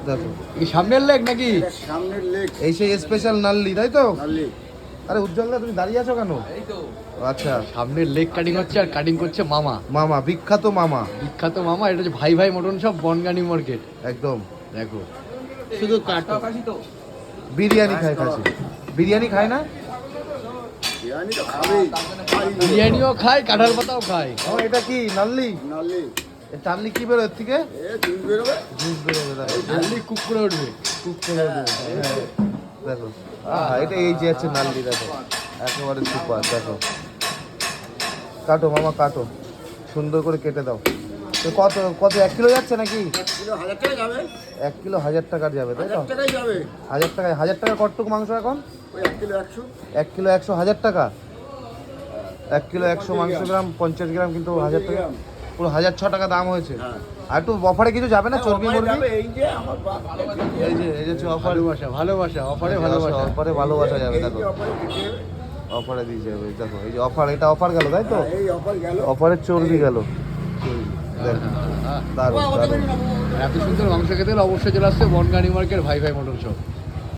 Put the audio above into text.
দেখো এই সামনের লেগ নাকি? সামনের লেগ। এই সেই স্পেশাল নাল্লি, তাই তো? নাল্লি। আরে উজ্জ্বলদা তুমি দাঁড়িয়ে আছো কেন? এই তো আচ্ছা, সামনের লেগ কাটিং হচ্ছে আর কাটিং করছে মামা। মামা, বিখ্যাত মামা। বিখ্যাত মামা, এটা হচ্ছে ভাই ভাই মটন শপ, বনগানি মার্কেট। একদম। দেখো শুধু কাটো। বিরিয়ানি খায় খাসি, বিরিয়ানি খায় না? বিরিয়ানি তো খাবেই। বিরিয়ানিও খায়, কাঁঠাল পাতাও খায়। ও এটা কি নাল্লি? নাল্লি। টানলি কি বেরো এর থেকে? জুস বেরোবে। জুস বেরোবে, দেখো। নাল্লি কুক করে উঠবে। কুক করে দেবে। হ্যাঁ, দেখো এটা এই যে আছে নাল্লি, দেখো একেবারে সুপার। দেখো কাটো মামা, কাটো, সুন্দর করে কেটে দাও। তো কত কত 1 কিলো যাচ্ছে নাকি? 1 কিলো 1000 টাকা যাবে। 1 কিলো 1000 টাকার যাবে, তাই তো? 1000 টাকাই যাবে। 1000 টাকা, 1000 টাকা কতটুকু মাংস এখন? ওই 1 কিলো 100। 1 কিলো 100, 1000 টাকা। 1 কিলো 100 মাংস গ্রাম, 50 গ্রাম, কিন্তু 1000 টাকা, পুরো 1006 টাকা দাম হয়েছে। হ্যাঁ। আর একটু অফারে কিছু যাবে না? চর্বি ওপারে মুরগি, যাবে, এই যে আমার বাপ। এই যে অফার, ভালোবাসা ভালোবাসা, অফারে ভালোবাসা। অফারে ভালোবাসা যাবে, এই দেখো যে অপারে কেটে যাবে। অফারে দিয়ে যাবে। দেখো এই যে অফার, এটা অফার গেল, তাই তো? হ্যাঁ, এই অফার গেল। অফারের চর্বি গেল। দেখো দারুণ দারুণ। এত সুন্দর মাংস খেতে হলে অবশ্যই চলে আসছে বনগানি মার্কেট ভাই ভাই মটন শপ।